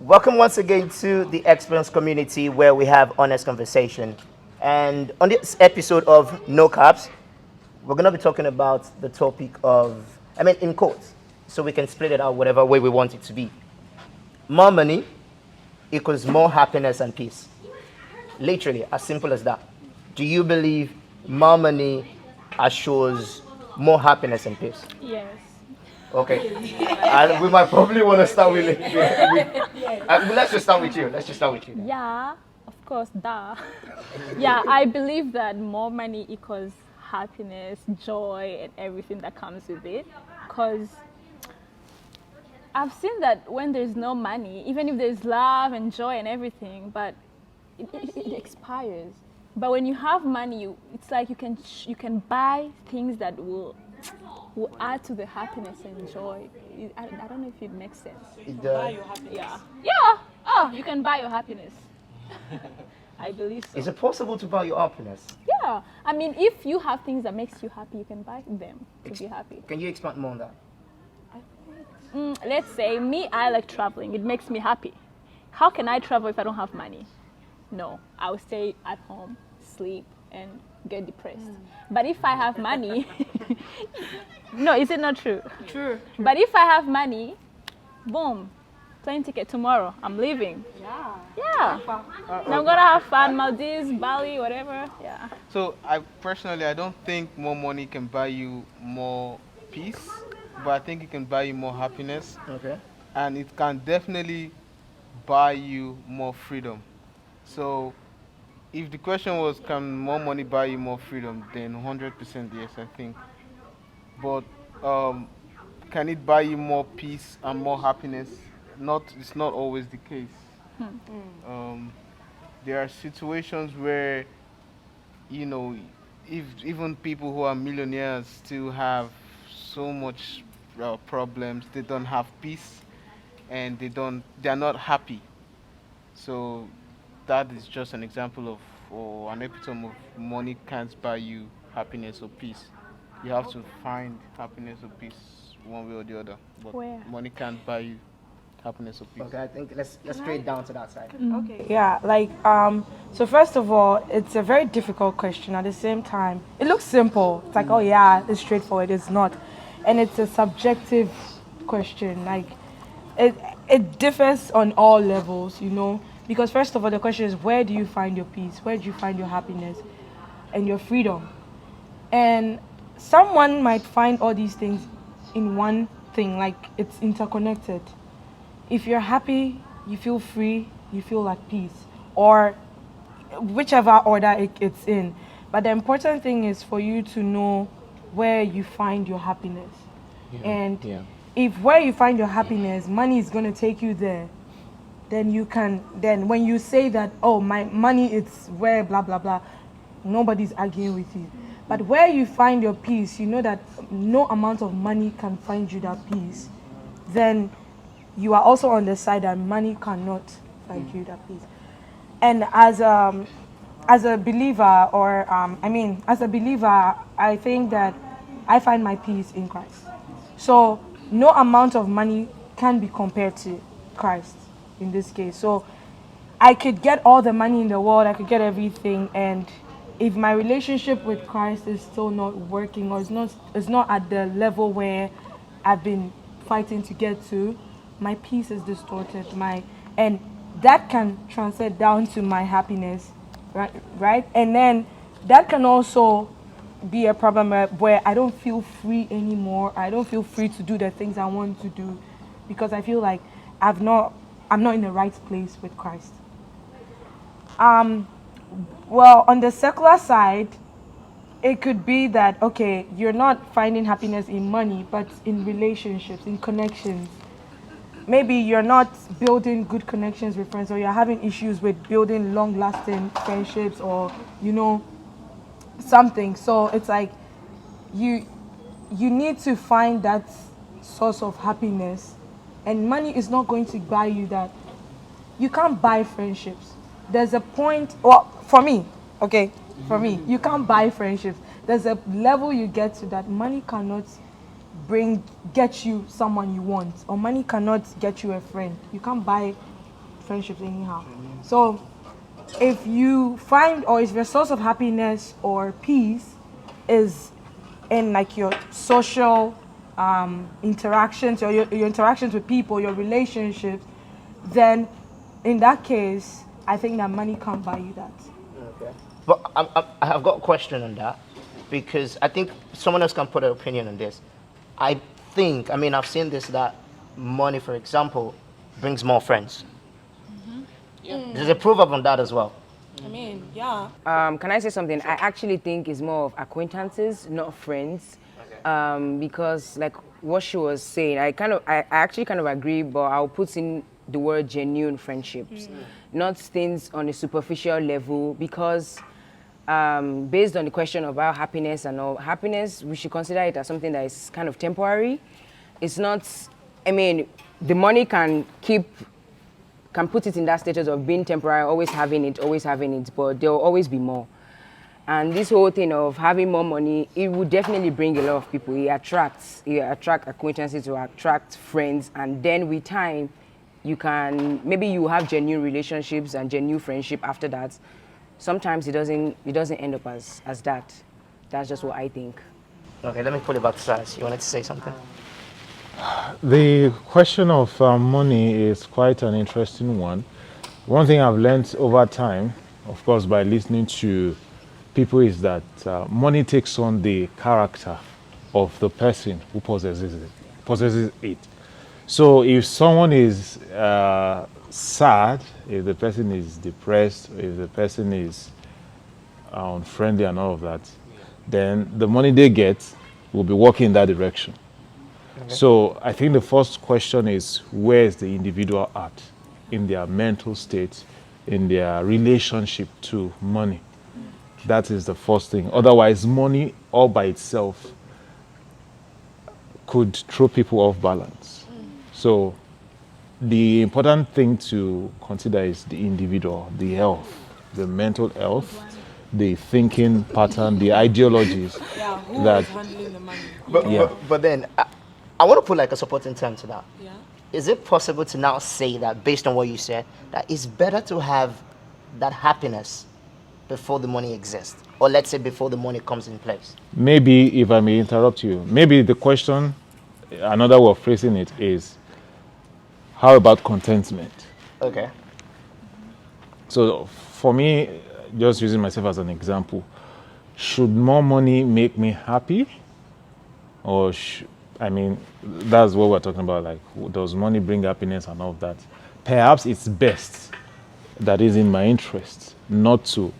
Welcome once again to the Experience community where we have honest conversation. And on this episode of No Caps, we're going to be talking about the topic of, in quotes, so we can split it out whatever way we want it to be. More money equals more happiness and peace. Literally, as simple as that. Do you believe more money assures more happiness and peace? Yes. Okay. And we might probably want to start let's just start with you. Let's just start with you. Yeah, of course, duh. Yeah, I believe that more money equals happiness, joy, and everything that comes with it. Because I've seen that when there's no money, even if there's love and joy and everything, but it expires. But when you have money, it's like you can buy things that will add to the happiness and joy. I don't know if it makes sense. Buy your happiness. Yeah. Yeah. Oh, you can buy your happiness. I believe so. Is it possible to buy your happiness? Yeah. I mean, if you have things that makes you happy, you can buy them to be happy. Can you expand more on that? Let's say me, I like traveling. It makes me happy. How can I travel if I don't have money? No, I will stay at home, sleep, and get depressed. But if I have money, no, is it not true? True. But if I have money, boom, plane ticket tomorrow. I'm leaving. Yeah. Yeah. And I'm gonna have fun, Maldives, Bali, whatever. Yeah. So I don't think more money can buy you more peace, but I think it can buy you more happiness, Okay. and it can definitely buy you more freedom. So if the question was, can more money buy you more freedom, then 100% yes, I think. But can it buy you more peace and more happiness? It's not always the case. Um, there are situations where, you know, if even people who are millionaires still have so much problems, they don't have peace, and they're not happy. So that is just an example of, or an epitome of, money can't buy you happiness or peace. You have to find happiness or peace one way or the other. But Where? money can't buy you happiness or peace. Okay, I think let's straight down to that side. Okay. Yeah, so first of all, it's a very difficult question. At the same time, it looks simple. It's like, oh yeah, it's straightforward. It's not. And it's a subjective question. Like, it differs on all levels, because first of all, the question is, where do you find your peace? Where do you find your happiness and your freedom? And someone might find all these things in one thing, like it's interconnected. If you're happy, you feel free, you feel at peace, or whichever order it's in. But the important thing is for you to know where you find your happiness. And if where you find your happiness, money is going to take you there, then when you say that, oh, my money, it's where blah, blah, blah, nobody's arguing with you. But where you find your peace, you know that no amount of money can find you that peace, then you are also on the side that money cannot find you that peace. And as a believer, I think that I find my peace in Christ. So no amount of money can be compared to Christ in this case. So I could get all the money in the world, I could get everything, and if my relationship with Christ is still not working, or it's not at the level where I've been fighting to get to, my peace is distorted. And that can translate down to my happiness, right? And then that can also be a problem where I don't feel free anymore. I don't feel free to do the things I want to do because I feel like I'm not in the right place with Christ. Well, on the secular side, it could be that, okay, you're not finding happiness in money, but in relationships, in connections. Maybe you're not building good connections with friends, or you're having issues with building long-lasting friendships, or, something. So it's like you need to find that source of happiness, and money is not going to buy you that. You can't buy friendships. There's a point, well, for me, you can't buy friendships. There's a level you get to that money cannot get you someone you want, or money cannot get you a friend. You can't buy friendships anyhow. So if you find, or if your source of happiness or peace is in like your social interactions or your interactions with people, your relationships, then in that case, I think that money can't buy you that. Okay. But I have got a question on that because I think someone else can put an opinion on this. I think, I mean, I've seen this that money, for example, brings more friends. There's a proverb on that as well. I mean, yeah. Can I say something? I actually think it's more of acquaintances, not friends. Because like what she was saying, I actually kind of agree, but I'll put in the word genuine friendships, not things on a superficial level. Because based on the question about happiness and all, happiness, we should consider it as something that is kind of temporary. It's not. I mean, the money can put it in that status of being temporary, always having it, but there will always be more. And this whole thing of having more money, it would definitely bring a lot of people. It attracts acquaintances, to attract friends, and then with time, you have genuine relationships and genuine friendship after that. Sometimes it doesn't end up as that. That's just what I think. Okay, let me pull it back to Silas. You wanted to say something? The question of money is quite an interesting one. One thing I've learned over time, of course, by listening to people, is that money takes on the character of the person who possesses it. So if someone is sad, if the person is depressed, if the person is unfriendly and all of that, then the money they get will be working in that direction. Okay. So I think the first question is, where is the individual at in their mental state, in their relationship to money? That is the first thing. Otherwise, money all by itself could throw people off balance. So the important thing to consider is the individual, the health, the mental health, the thinking pattern, the ideologies. Yeah, who that is handling the money? But then I want to put like a supporting term to that. Yeah. Is it possible to now say that, based on what you said, that it's better to have that happiness before the money exists, or let's say before the money comes in place? Maybe, if I may interrupt you, maybe the question, another way of phrasing it is, how about contentment? Okay. So for me, just using myself as an example, should more money make me happy? Or, that's what we're talking about, like, does money bring happiness and all of that? Perhaps it's best, that is in my interest, not to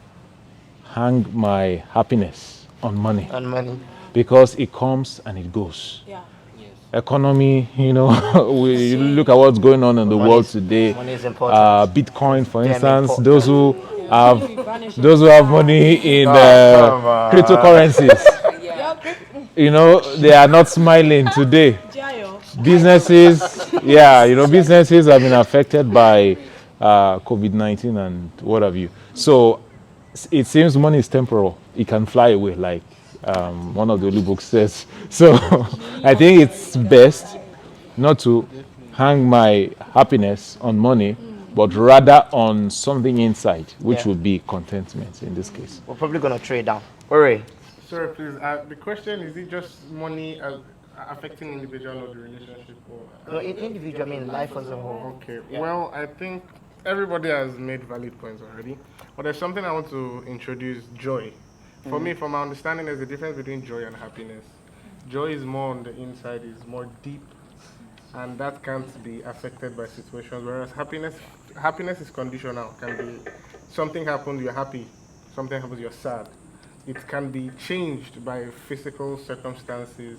hang my happiness on money. On money. Because it comes and it goes. Yeah. Economy, we look at what's going on in the world today. Money is important. Bitcoin, for Damn instance, important. those who have money in cryptocurrencies, they are not smiling today. Businesses have been affected by COVID-19 and what have you. So it seems money is temporal. It can fly away, like one of the Holy Books says. So I think it's best not to hang my happiness on money, but rather on something inside, which would be contentment in this case. We're probably going to trade down. Ori. Sorry, please. The question, is it just money affecting individual or the relationship? Or, No, individual, I mean life as a whole. Okay. Yeah. Well, I think everybody has made valid points already. But there's something I want to introduce, joy. For me, from my understanding, there's a difference between joy and happiness. Joy is more on the inside, is more deep, and that can't be affected by situations. Whereas happiness is conditional. Can be something happened, you're happy. Something happens, you're sad. It can be changed by physical circumstances.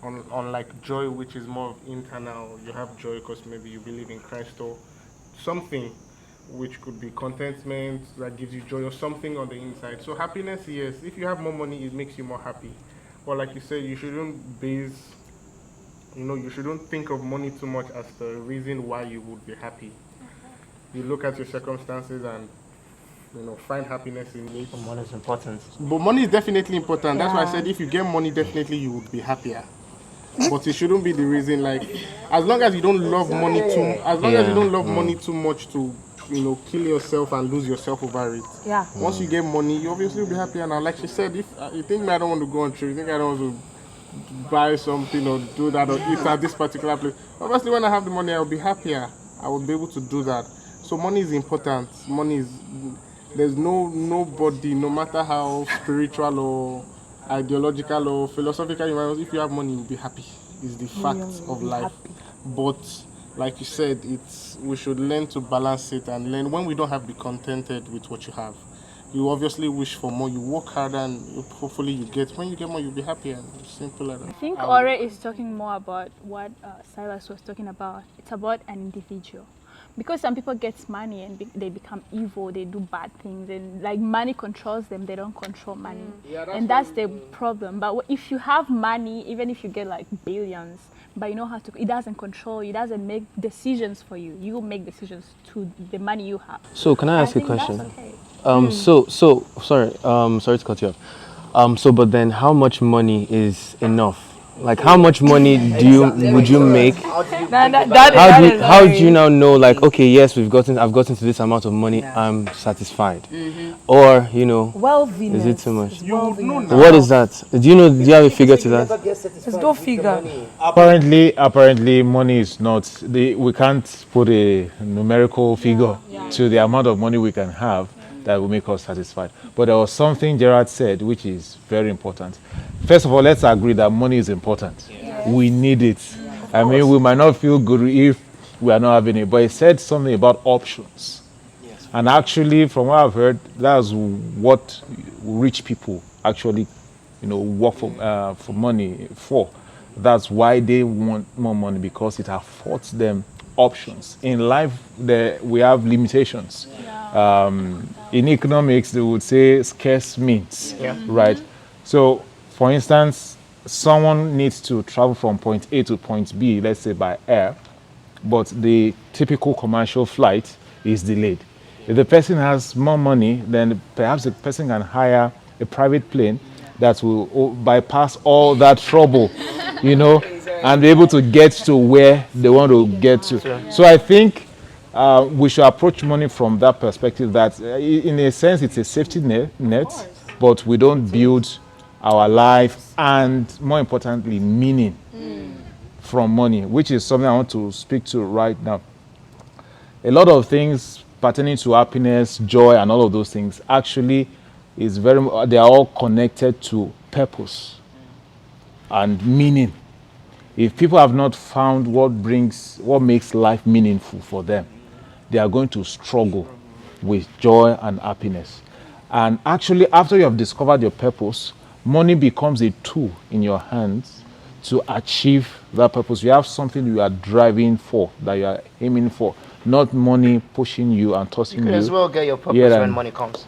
Unlike joy, which is more of internal, you have joy because maybe you believe in Christ or something, which could be contentment that gives you joy or something on the inside. So happiness, yes, if you have more money, it makes you more happy. But like you said, you shouldn't you shouldn't think of money too much as the reason why you would be happy. You look at your circumstances and find happiness in it. Money is important. But money is definitely important. That's why I said if you get money, definitely you would be happier. but it shouldn't be the reason. Like, as long as you don't love money as long as you don't love money too much to, kill yourself and lose yourself over it. Yeah. Once you get money, you obviously will be happy. And like she said, if you think I don't want to go on trip, you think I don't want to buy something or do that or eat at this particular place, obviously when I have the money, I will be happier. I will be able to do that. So money is important. There's nobody, no matter how spiritual or ideological or philosophical you are, if you have money, you'll be happy. It's the fact of life. But like you said, we should learn to balance it and learn when we don't have, be contented with what you have. You obviously wish for more. You work harder, and hopefully you get. When you get more, you'll be happier. Simple like that. I think Ore is talking more about what Silas was talking about. It's about an individual. Because some people get money and they become evil, they do bad things, and like money controls them, they don't control money. And that's the problem. But if you have money, even if you get like billions, but you know how to, it doesn't control you, it doesn't make decisions for you. You make decisions to the money you have. So can I ask a think question? that's okay. Sorry to cut you off. But then how much money is enough? Like how much money would you make? How do you now know, like, okay, yes, I've gotten to this amount of money, I'm satisfied? Or, Wealthiness. is it too much? Wealthiness. What is that? Do you have a figure to that? There's no figure. Apparently, money is not. We can't put a numerical figure to the amount of money we can have that will make us satisfied. But there was something Gerard said, which is very important. First of all, let's agree that money is important. Yes. We need it. I mean, we might not feel good if we are not having it. But he said something about options. Yes. And actually, from what I've heard, that's what rich people actually, work for money for. That's why they want more money, because it affords them options. In life, we have limitations. In economics, they would say scarce means, right? So, for instance, someone needs to travel from point A to point B, let's say by air, but the typical commercial flight is delayed. If the person has more money, then perhaps the person can hire a private plane that will bypass all that trouble, and be able to get to where they want to get to. So I think we should approach money from that perspective, that in a sense it's a safety net, but we don't build our life and, more importantly, meaning from money, which is something I want to speak to right now. A lot of things pertaining to happiness, joy, and all of those things actually they are all connected to purpose and meaning. If people have not found what makes life meaningful for them, they are going to struggle with joy and happiness. And actually, after you have discovered your purpose, money becomes a tool in your hands to achieve that purpose. You have something you are driving for, that you are aiming for, not money pushing you and tossing you. You can as well get your purpose when money comes.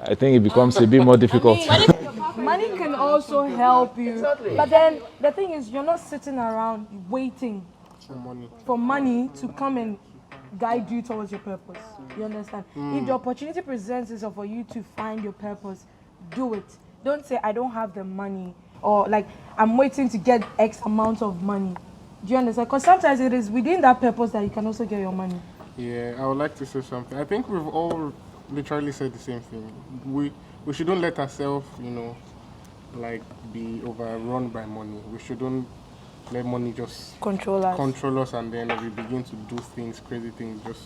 I think it becomes a bit more difficult. Money can also help you. Exactly. But then the thing is, you're not sitting around waiting for money to come and guide you towards your purpose. You understand? If the opportunity presents itself for you to find your purpose, do it. Don't say, I don't have the money, or like, I'm waiting to get X amount of money. Do you understand? Because sometimes it is within that purpose that you can also get your money. Yeah, I would like to say something. I think we've all literally said the same thing. We shouldn't let ourselves, be overrun by money. We shouldn't let money just control us, and then we begin to do things, crazy things, just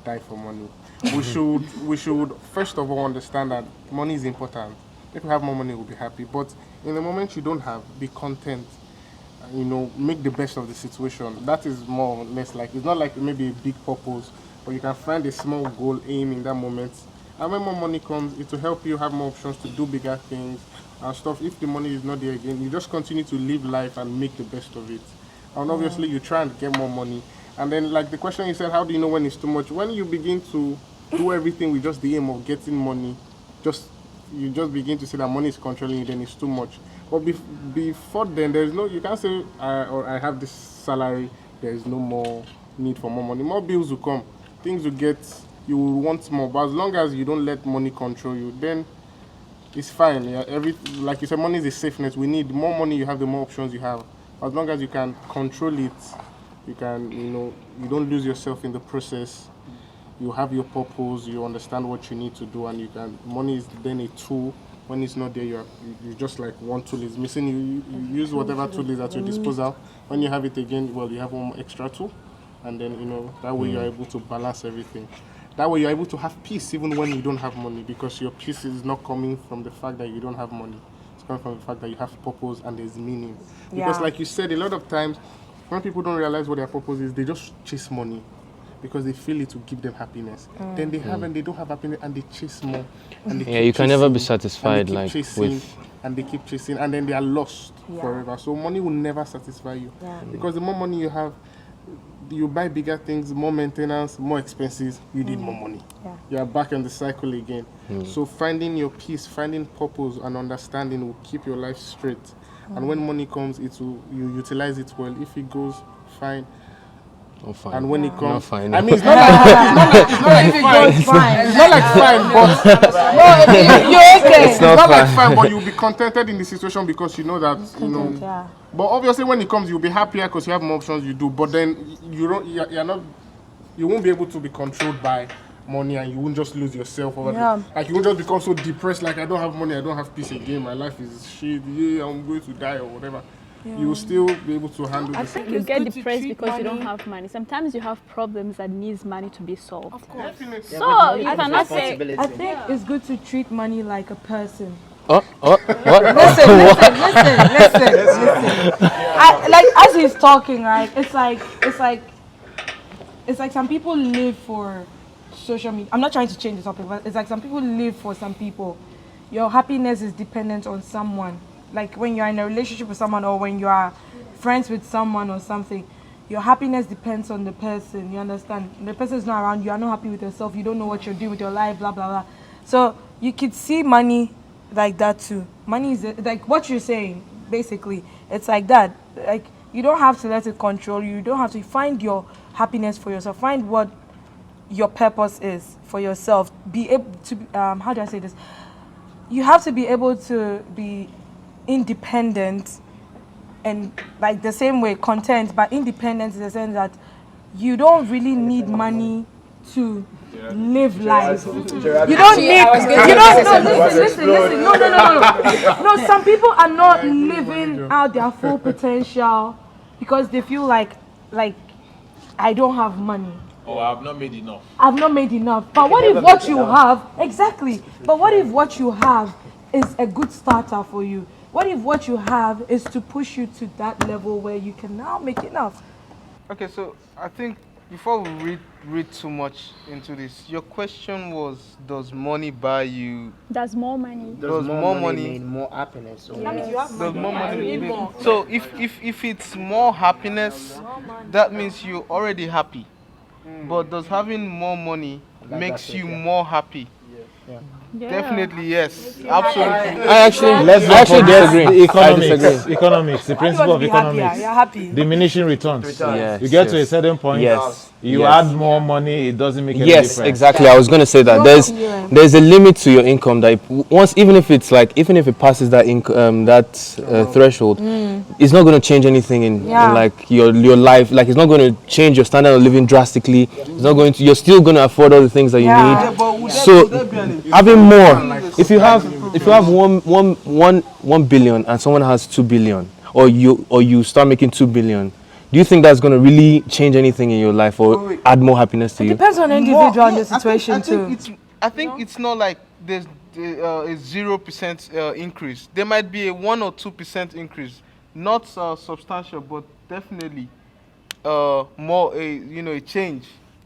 die for money. We should first of all understand that money is important. If you have more money, we'll be happy. But in the moment you don't have, be content. Make the best of the situation. That is more or less like, it's not like maybe a big purpose, but you can find a small goal, aim in that moment. And when more money comes, it will help you have more options to do bigger things and stuff. If the money is not there again, you just continue to live life and make the best of it. And obviously you try and get more money. And then, like the question you said, how do you know when it's too much? When you begin to do everything with just the aim of getting money, you just begin to say that money is controlling you, then it's too much. But before then, you can't say, I have this salary, there is no more need for more money. More bills will come, things will get, you will want more. But as long as you don't let money control you, then it's fine. Yeah, like you said, money is a safe net. We need more money you have, the more options you have As long as you can control it, you can, you don't lose yourself in the process. You have your purpose, you understand what you need to do, and you can. Money is then a tool. When it's not there, you just like one tool is missing. You use whatever tool is at your disposal. When you have it again, well, you have one extra tool, and then that way you're able to balance everything. That way you're able to have peace even when you don't have money, because your peace is not coming from the fact that you don't have money. It's coming from the fact that you have purpose and there's meaning. Because like you said, a lot of times when people don't realize what their purpose is, they just chase money because they feel it will give them happiness. Then they don't have happiness, and they chase more. And they you can never be satisfied and they keep chasing, and then they are lost forever. So money will never satisfy you, because the more money you have, you buy bigger things, more maintenance, more expenses, you need more money. You are back in the cycle again. So finding your peace, finding purpose and understanding will keep your life straight. And when money comes, you utilize it well. If it goes, fine. Oh, fine. And when it comes, fine. I mean, it's not like fine. It's not like fine, but you're okay. It's not like fine, but you'll be contented in the situation because you know that But obviously, when it comes, you'll be happier because you have more options. You do, but then you won't be able to be controlled by money, and you won't just lose yourself over like you won't just become so depressed, like I don't have money, I don't have peace again, my life is shit, I'm going to die or whatever. You will still be able to handle I think you get depressed because you don't have money. Sometimes you have problems that needs money to be solved. Of course. So you cannot say. I think it's good to treat money like a person. What? Listen. Like as he's talking, right? It's like some people live for social media. I'm not trying to change the topic, but it's like some people live for some people. Your happiness is dependent on someone. Like when you're in a relationship with someone, or when you are friends with someone or something, your happiness depends on the person. You understand? The person is not around, you are not happy with yourself, you don't know what you're doing with your life, blah blah blah. So you could see money like that too. Money is like what you're saying, basically. It's like that. Like you don't have to let it control you. You don't have to find your happiness for yourself. Find what your purpose is for yourself. Be able to how do I say this? You have to be able to be independent, and like the same way content, but independent in the sense that you don't really need money to live life. You don't need. Listen. No, some people are not living out their full potential because they feel like I don't have money. Oh, I've not made enough. But what if what you have exactly? But what if what you have is a good starter for you? What if what you have is to push you to that level where you can now make enough? Okay, so I think before we read too much into this, your question was, does money buy you? Does more money? Does more money mean more happiness? Or That means you have Does money. more money You need mean- more. So if it's more happiness, that means you're already happy. But does having more money makes you more happy? Definitely yes. Absolutely. I actually disagree. The economics, the principle of You're happy. economics. Diminishing returns. Yes, You get to a certain point, you yes. add more money, it doesn't make any Yes, difference. exactly. I was going to say that there's a limit to your income that even if it passes that threshold, it's not going to change anything in like your life. Like it's not going to change your standard of living drastically. It's not going to. You're still going to afford all the things that you need. So having more, if you have 1 billion and someone has 2 billion, or you start making 2 billion. Do you think that's going to really change anything in your life or add more happiness to you? It depends on the individual and the situation too. I think it's not like there's a 0% increase. There might be a 1 or 2% increase, not substantial, but definitely more a change,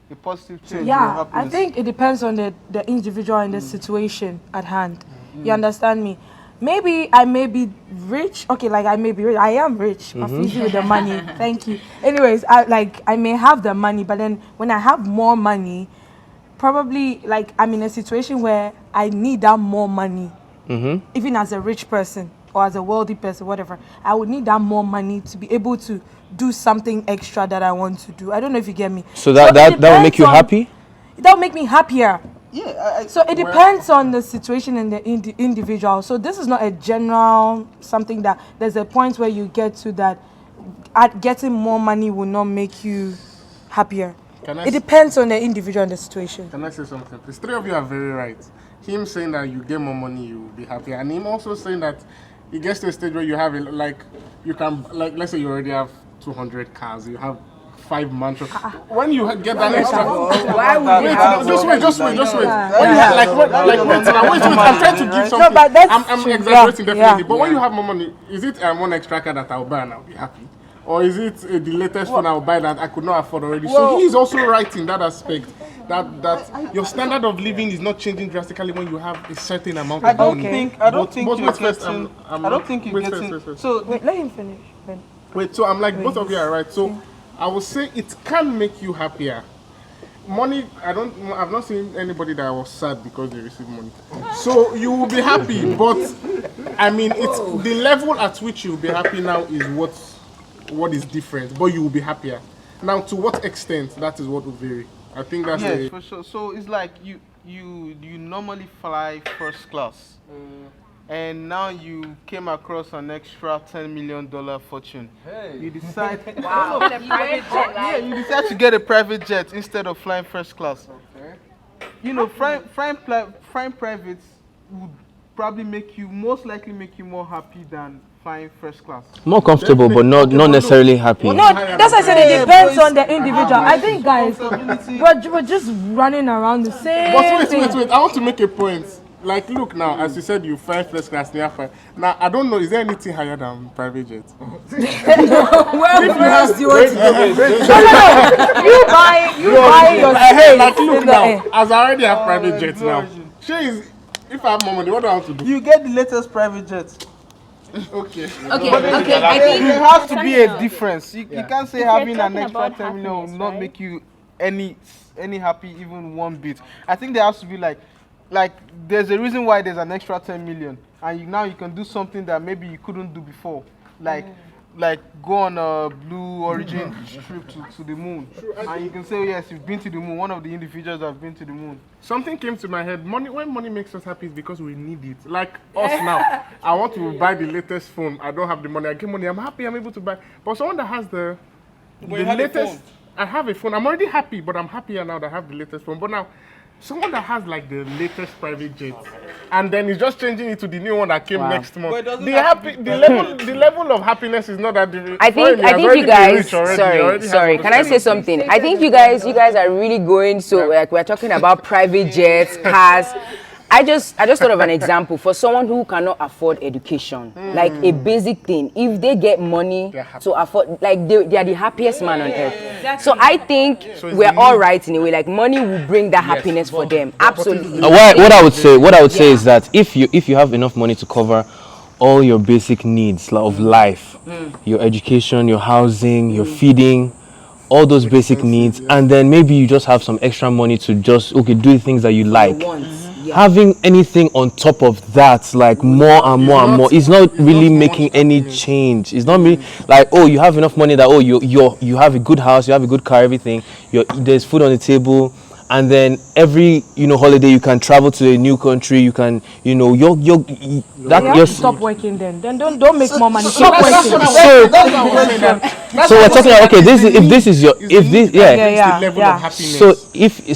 a positive change. Yeah, I think it depends on the individual and the situation at hand. You understand me? Maybe I may be rich. Okay, like I may be rich. I am rich. I'm easy with the money. Thank you. Anyways, I may have the money, but then when I have more money, probably like I'm in a situation where I need that more money. Even as a rich person or as a wealthy person, whatever, I would need that more money to be able to do something extra that I want to do. I don't know if you get me. So that will make you happy? That will make me happier. Yeah. So it depends on the situation and the individual. So this is not a general something that there's a point where you get to that getting more money will not make you happier. Can I It depends on the individual and the situation. Can I say something? The three of you are very right. Him saying that you get more money, you will be happier, and him also saying that it gets to a stage where you have let's say you already have 200 cars, you have 5 mansions. When you get that extra, Why would you have just wait. When you have, wait, I'm trying to give something. No, but that's I'm true. exaggerating definitely. Yeah. But when you have more money, is it one extra car that I'll buy and I'll be happy? Or is it the latest phone I'll buy that I could not afford already? So he is also right in that aspect. That your standard of living is not changing drastically when you have a certain amount of money. I don't think you're getting. So Wait, let him finish. Ben. Wait, so I'm like, both of you are right. So I would say it can make you happier. Money, I've not seen anybody that was sad because they received money. So you will be happy, but I mean, it's the level at which you'll be happy now is what is different, but you will be happier. Now, to what extent, that is what will vary. I think that's for sure. So it's like you normally fly first class, and now you came across an extra $10 million fortune. Hey. You decide. Wow. You decide to get a private jet instead of flying first class. okay. You know, flying privates would probably most likely make you more happy than flying first class. More comfortable, but not necessarily happy. No, that's why I said it depends on the individual. I think, guys, we're just running around the same But wait. I want to make a point. Like, look now, as you said, you fly first class, near fine. Now, I don't know, is there anything higher than private jet? Where else do you want to go? No. You buy your Hey, like, look now, as I already have private jets now. If I have more money, what do I want to do? You get the latest private jet. Okay. Okay, I think There has to be a difference. You can't say If having you're an talking extra about 10 million will happiness, not right? make you any happy, even one bit. I think there has to be like there's a reason why there's an extra 10 million, and now you can do something that maybe you couldn't do before, like go on a Blue Origin trip to the moon, and you can say, yes, you've been to the moon. One of the individuals have been to the moon. Something came to my head. When money makes us happy is because we need it. Like us now. I want to buy the latest phone. I don't have the money. I get money. I'm happy. I'm able to buy. But someone that has the latest. I have a phone. I'm already happy, but I'm happier now that I have the latest phone. But now, someone that has like the latest private jet, and then is just changing it to the new one that came next month. The level of happiness is not that. I think you guys. Sorry. Can I say something? I think you guys are really going. So like we're talking about private jets, cars. I just thought of an example for someone who cannot afford education, like a basic thing. If they get money to afford, like they are the happiest man on earth. Exactly. So I think we're all right in a way. Like money will bring that happiness for them. Absolutely. What I would say is that if you have enough money to cover all your basic needs of life, your education, your housing, your feeding, all those basic needs, and then maybe you just have some extra money to just do the things that you like. Having anything on top of that, like more and more, is not really making any change. It's not really like, you have enough money that you have a good house, you have a good car, everything. There's food on the table, and then every holiday you can travel to a new country. You can stop working then. Then don't make more money. Stop working. So we're talking about level of happiness.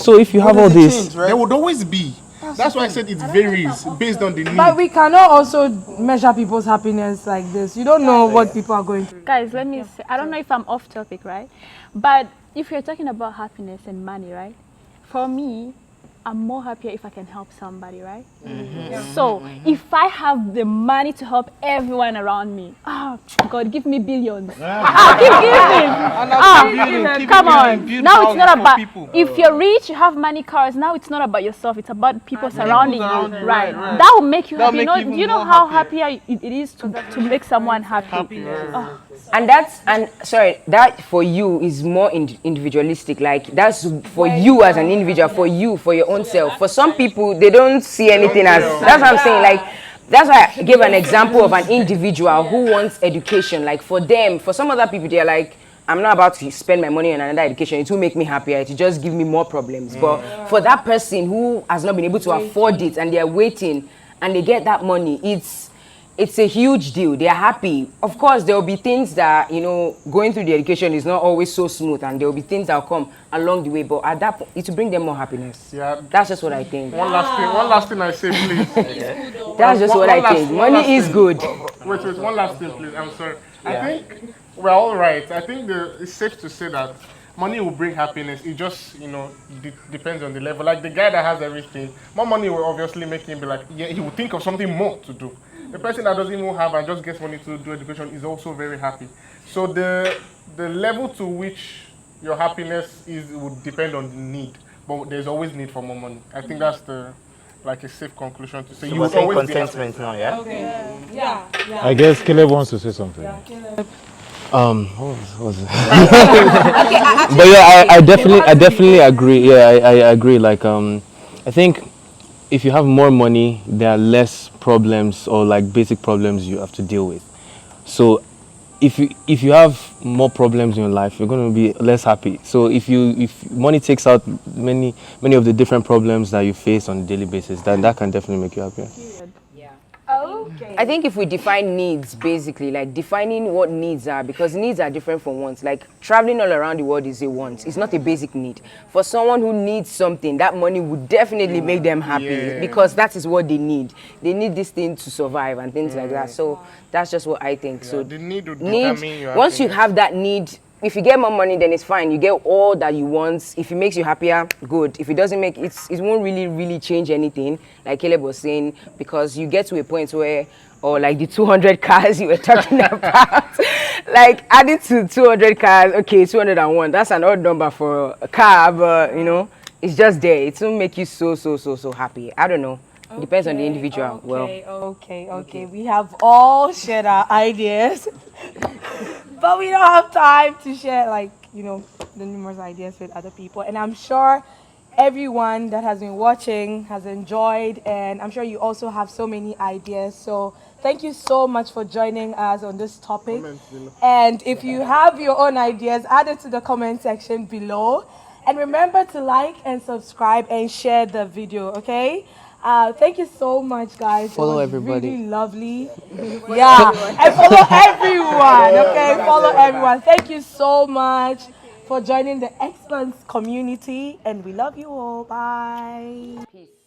So if you have all this, there would always be. That's why I said it varies based on the need. But we cannot also measure people's happiness like this. You don't know what people are going through. Guys, let me say, I don't know if I'm off topic, right? But if you're talking about happiness and money, right? For me, I'm more happier if I can help somebody, right? So if I have the money to help everyone around me, God, give me billions. Come on. Now it's not about, if you're rich, you have money, cars, now it's not about yourself, it's about people surrounding you, right? That will make you happy. You know how happier it is to make someone happy. And that for you is more individualistic. Like that's for you as an individual, for your own self. For some people, they don't see anything as. That's what I'm saying. Like that's why I gave an example of an individual who wants education. Like for them, for some other people, they're like, I'm not about to spend my money on another education. It will make me happier. It will just give me more problems. But for that person who has not been able to afford it and they're waiting and they get that money, it's a huge deal. They are happy. Of course, there will be things that, you know, going through the education is not always so smooth, and there will be things that will come along the way. But at that point, it will bring them more happiness. Yeah. That's just what I think. One last thing I say, please. That's just what I think. Money is good. Wait, one last thing, please. I'm sorry. I think we're all right. I think it's safe to say that money will bring happiness. It just, you know, depends on the level. Like the guy that has everything, more money will obviously make him be like, yeah, he will think of something more to do. The person that doesn't even have and just gets money to do education is also very happy. So the level to which your happiness would depend on the need, but there's always need for more money. I think that's like a safe conclusion to say. So you will say contentment now, yeah? Okay. Yeah. I guess Caleb wants to say something. What was it? But yeah, I definitely agree. Yeah, I agree. Like, I think if you have more money, there are less problems or like basic problems you have to deal with. So if you have more problems in your life, you're going to be less happy. So if money takes out many of the different problems that you face on a daily basis, then that can definitely make you happier. Okay. I think if we define needs, basically, like defining what needs are, because needs are different from wants. Like traveling all around the world is a want. It's not a basic need. For someone who needs something, that money would definitely make them happy because that is what they need. They need this thing to survive and things like that. So that's just what I think. So the need would determine your once you happiness. have that need, if you get more money, then it's fine. You get all that you want. If it makes you happier, good. If it doesn't make it won't really change anything, like Caleb was saying, because you get to a point where, or like the 200 cars you were talking about, like adding to 200 cars, okay, 201, that's an odd number for a car, but you know, it's just there. It won't make you so happy. I don't know. It depends on the individual. Okay. We have all shared our ideas, but we don't have time to share, like, you know, the numerous ideas with other people. And I'm sure everyone that has been watching has enjoyed, and I'm sure you also have so many ideas. So thank you so much for joining us on this topic. And if you have your own ideas, add it to the comment section below. And remember to like and subscribe and share the video, okay? Thank you so much, guys. Follow it was everybody. Really lovely. Yeah, and follow everyone. Okay, follow everyone. Thank you so much for joining the EXPANSE community, and we love you all. Bye. Peace.